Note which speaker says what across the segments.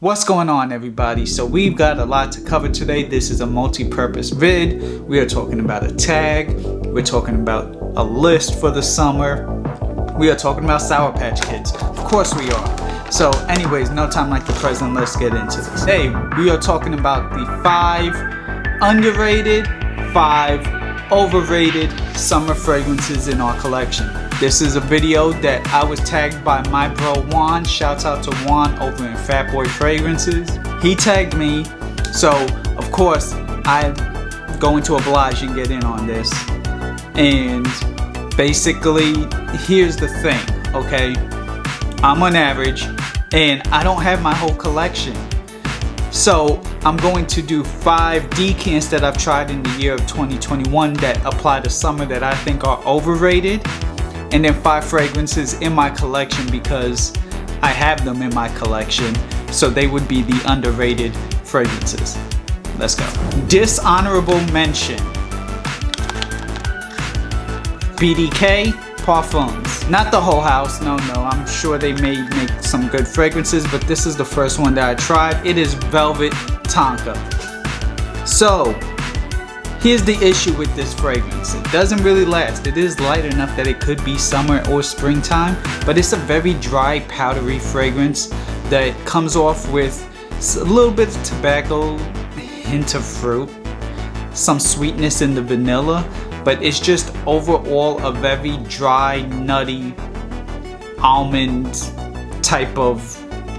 Speaker 1: What's going on, everybody? So we've got a lot to cover today. This is a multi-purpose vid. We are talking about a tag. We're talking about a list for the summer. We are talking about Sour Patch Kids. Of course we are. So anyways, no time like the present. Let's get into this. Today we are talking about the 5 underrated, 5 overrated summer fragrances in our collection. This is a video that I was tagged by my bro Juan. Shouts out to Juan over in Fat Boy Fragrances. He tagged me, so of course I'm going to oblige and get in on this. And basically, here's the thing, okay? I'm on average, and I don't have my whole collection. So I'm going to do 5 decants that I've tried in the year of 2021 that apply to summer that I think are overrated. And then 5 fragrances in my collection because I have them in my collection, so they would be the underrated fragrances. Let's go. Dishonorable Mention. BDK Parfums. Not the whole house, no, I'm sure they may make some good fragrances, but this is the first one that I tried. It is Velvet Tonka. So here's the issue with this fragrance. It doesn't really last. It is light enough that it could be summer or springtime, but it's a very dry, powdery fragrance that comes off with a little bit of tobacco, hint of fruit, some sweetness in the vanilla, but it's just overall a very dry, nutty, almond type of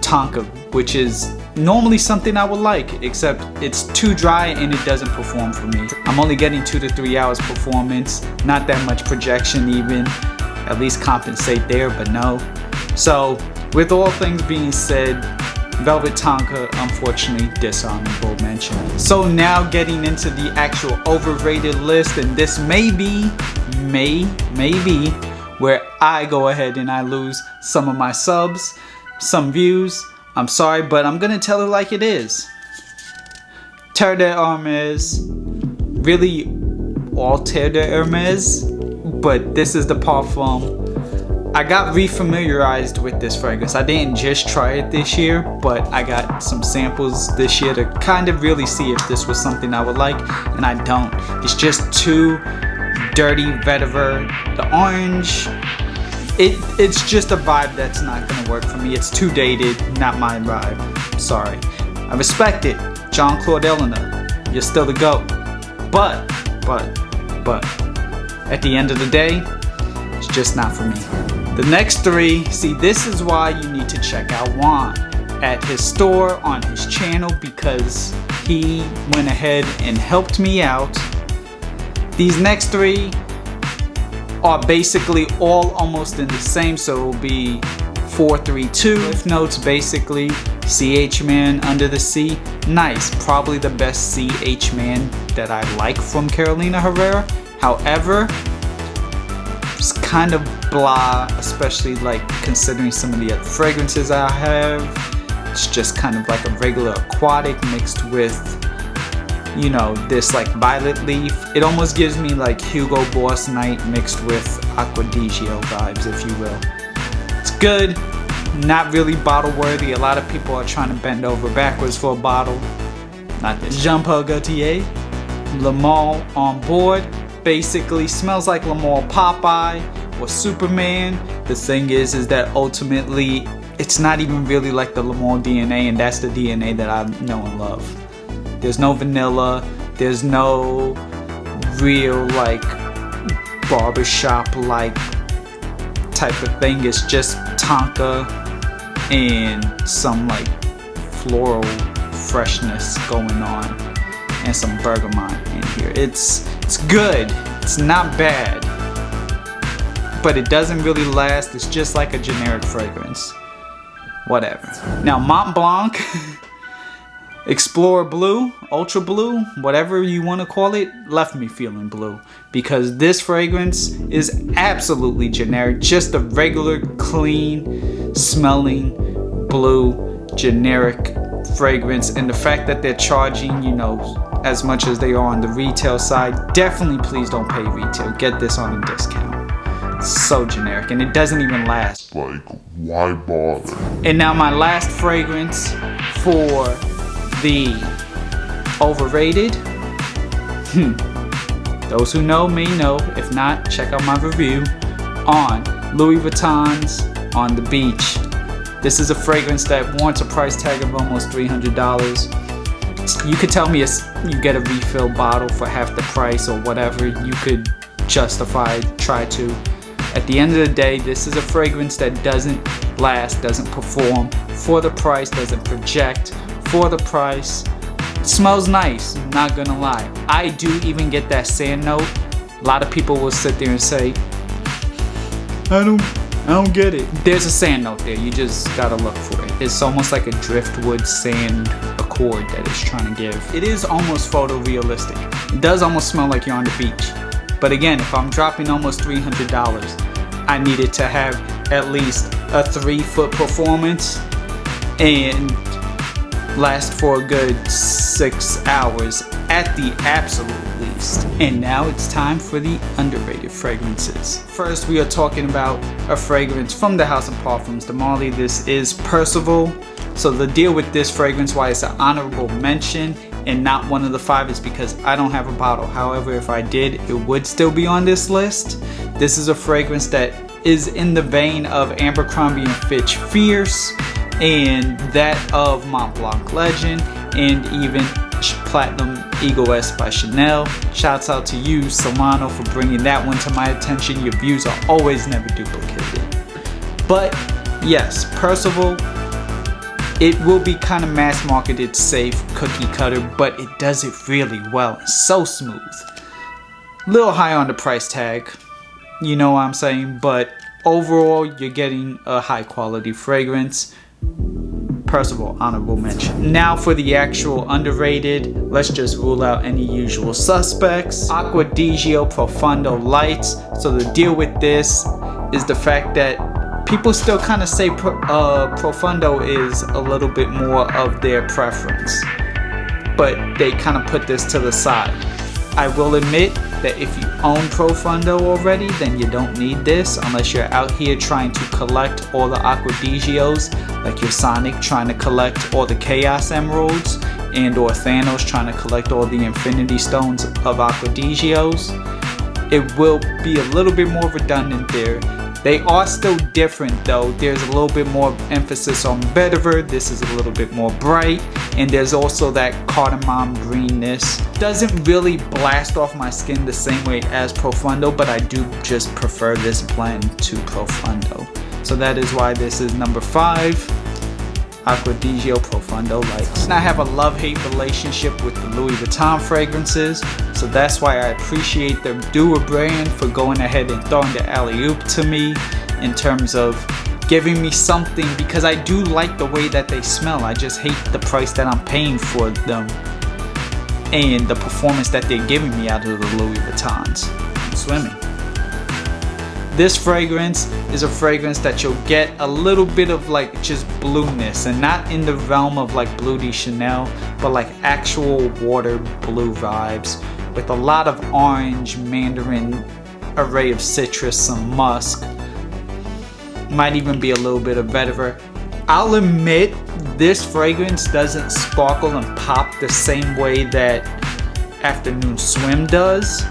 Speaker 1: tonka, which is normally something I would like, except it's too dry and it doesn't perform for me. I'm only getting 2 to 3 hours performance, not that much projection even, at least compensate there, but no. So with all things being said, Velvet Tonka, unfortunately, dishonorable mention. So now getting into the actual overrated list, and this may be where I go ahead and I lose some of my subs, some views. I'm sorry, but I'm gonna tell it like it is. Terre d'Hermes, really all Terre d'Hermes, but this is the parfum. I got refamiliarized with this fragrance. I didn't just try it this year, but I got some samples this year to kind of really see if this was something I would like, and I don't. It's just too dirty vetiver. The orange, it's just a vibe that's not gonna work for me. It's too dated, not my vibe. Sorry. I respect it. Jean-Claude Eleanor, you're still the GOAT. But, at the end of the day, it's just not for me. The next 3, see, this is why you need to check out Juan at his store on his channel, because he went ahead and helped me out. These next 3 are basically all almost in the same, so it will be 432. Cliff notes basically, CH Man, Under the Sea, nice, probably the best CH Man that I like from Carolina Herrera. However, it's kind of blah, especially like considering some of the other fragrances I have. It's just kind of like a regular aquatic mixed with, you know, this like violet leaf. It almost gives me like Hugo Boss Night mixed with Acqua di Gio vibes, if you will. It's good, not really bottle worthy. A lot of people are trying to bend over backwards for a bottle. Not this. Jean-Paul Gaultier, Le Male on Board. Basically smells like Le Male Popeye or Superman. The thing is that ultimately it's not even really like the Le Male DNA, and that's the DNA that I know and love. There's no vanilla, there's no real like barbershop like type of thing. It's just tonka and some like floral freshness going on and some bergamot in here. It's good, it's not bad, but it doesn't really last. It's just like a generic fragrance, whatever. Now Mont Blanc Explorer Blue, Ultra Blue, whatever you want to call it, left me feeling blue, because this fragrance is absolutely generic, just a regular clean smelling blue generic fragrance. And the fact that they're charging, you know, as much as they are on the retail side, definitely please don't pay retail. Get this on a discount. It's so generic and it doesn't even last.
Speaker 2: Like, why bother?
Speaker 1: And now my last fragrance for the overrated, those who know me know. If not, check out my review on Louis Vuitton's On the Beach. This is a fragrance that warrants a price tag of almost $300. You could tell me you get a refill bottle for half the price or whatever. You could justify, try to. At the end of the day, this is a fragrance that doesn't last, doesn't perform for the price, doesn't project for the price. It smells nice, not gonna lie. I do even get that sand note. A lot of people will sit there and say, I don't get it. There's a sand note there, you just gotta look for it. It's almost like a driftwood sand accord that it's trying to give. It is almost photorealistic. It does almost smell like you're on the beach. But again, if I'm dropping almost $300, I needed to have at least a 3-foot performance and last for a good 6 hours at the absolute least. And now it's time for the underrated fragrances. First, we are talking about a fragrance from the House of Parfums de Marly. This is Percival. So the deal with this fragrance, why it's an honorable mention and not one of the 5, is because I don't have a bottle. However, if I did, it would still be on this list. This is a fragrance that is in the vein of Abercrombie & Fitch Fierce and that of Mont Blanc Legend and even Platinum Eagle S by Chanel. Shouts out to you, Solano, for bringing that one to my attention. Your views are always never duplicated. But yes, Percival, it will be kind of mass marketed, safe, cookie cutter, but it does it really well. It's so smooth. Little high on the price tag, you know what I'm saying, but overall you're getting a high quality fragrance. Percival, honorable mention. Now for the actual underrated, let's just rule out any usual suspects. Acqua di Gio Profondo Lights. So the deal with this is the fact that people still kind of say Profondo is a little bit more of their preference, but they kind of put this to the side. I will admit that if you own Profondo already, then you don't need this unless you're out here trying to collect all the Acqua di Gios, like your Sonic trying to collect all the Chaos Emeralds, and or Thanos trying to collect all the Infinity Stones of Acqua di Gios. It will be a little bit more redundant there. They are still different though. There's a little bit more emphasis on vetiver. This is a little bit more bright. And there's also that cardamom greenness. Doesn't really blast off my skin the same way as Profondo, but I do just prefer this blend to Profondo. So that is why this is number 5. Acqua di Gio Profondo Lights. And I have a love-hate relationship with the Louis Vuitton fragrances, so that's why I appreciate the Doer brand for going ahead and throwing the alley-oop to me in terms of giving me something, because I do like the way that they smell. I just hate the price that I'm paying for them and the performance that they're giving me out of the Louis Vuittons. I'm swimming. This fragrance is a fragrance that you'll get a little bit of like just blueness, and not in the realm of like Bleu de Chanel, but like actual water blue vibes with a lot of orange, mandarin, array of citrus, some musk, might even be a little bit of vetiver. I'll admit this fragrance doesn't sparkle and pop the same way that Afternoon Swim does,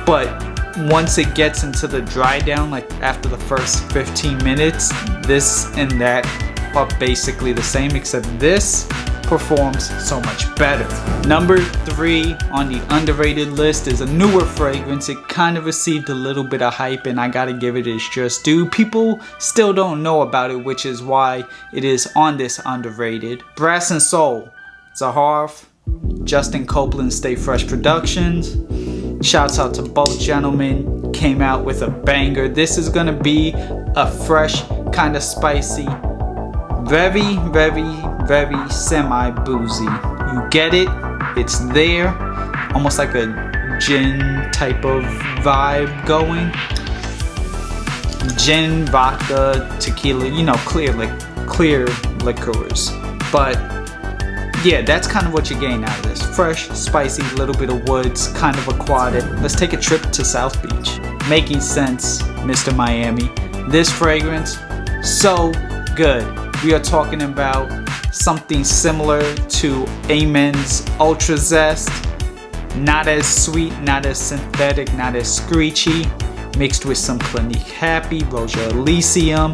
Speaker 1: but once it gets into the dry down, like after the first 15 minutes, this and that are basically the same, except this performs so much better. Number 3 on the underrated list is a newer fragrance. It kind of received a little bit of hype, and I gotta give it its just due. People still don't know about it, which is why it is on this underrated. Brass and Soul, Zaharf, Justin Copeland, Stay Fresh Productions. Shouts out to both gentlemen, came out with a banger. This is gonna be a fresh, kind of spicy, very, very, very semi-boozy. You get it, it's there, almost like a gin type of vibe going. Gin, vodka, tequila, you know, clear liquors. But yeah, that's kind of what you gain out of this. Fresh, spicy, little bit of woods, kind of aquatic. Let's take a trip to South Beach. Making sense, Mr. Miami. This fragrance, so good. We are talking about something similar to Amen's Ultra Zest. Not as sweet, not as synthetic, not as screechy. Mixed with some Clinique Happy, Rosa Elysium.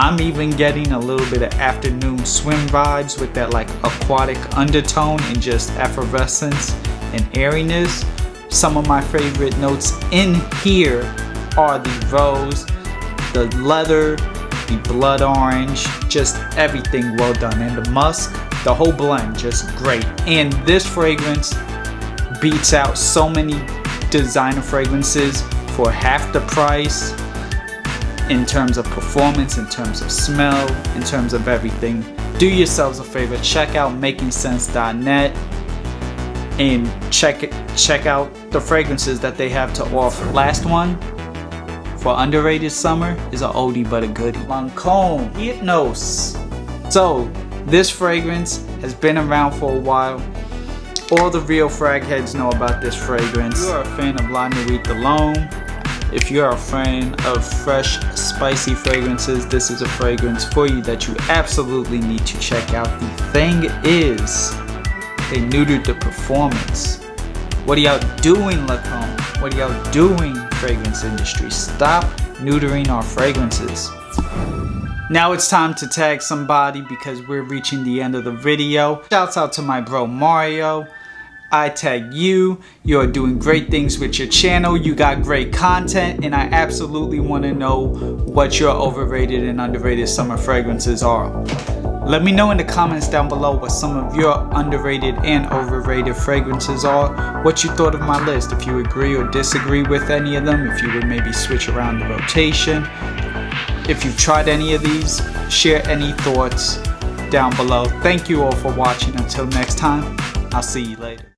Speaker 1: I'm even getting a little bit of afternoon swim vibes with that like aquatic undertone and just effervescence and airiness. Some of my favorite notes in here are the rose, the leather, the blood orange, just everything well done. And the musk, the whole blend, just great. And this fragrance beats out so many designer fragrances for half the price in terms of performance, in terms of smell, in terms of everything. Do yourselves a favor, check out makingsense.net and check out the fragrances that they have to offer. Last one for underrated summer is an oldie but a goodie. Lancome Hypnos. So this fragrance has been around for a while. All the real frag heads know about this fragrance. If you are a fan of La Nuit Cologne, if you're a fan of fresh, spicy fragrances, this is a fragrance for you that you absolutely need to check out. The thing is, they neutered the performance. What are y'all doing, Lancome? What are y'all doing, fragrance industry? Stop neutering our fragrances. Now it's time to tag somebody because we're reaching the end of the video. Shouts out to my bro Mario. I tag you. You're doing great things with your channel. You got great content, and I absolutely want to know what your overrated and underrated summer fragrances are. Let me know in the comments down below what some of your underrated and overrated fragrances are. What you thought of my list, if you agree or disagree with any of them, if you would maybe switch around the rotation. If you've tried any of these, share any thoughts down below. Thank you all for watching. Until next time, I'll see you later.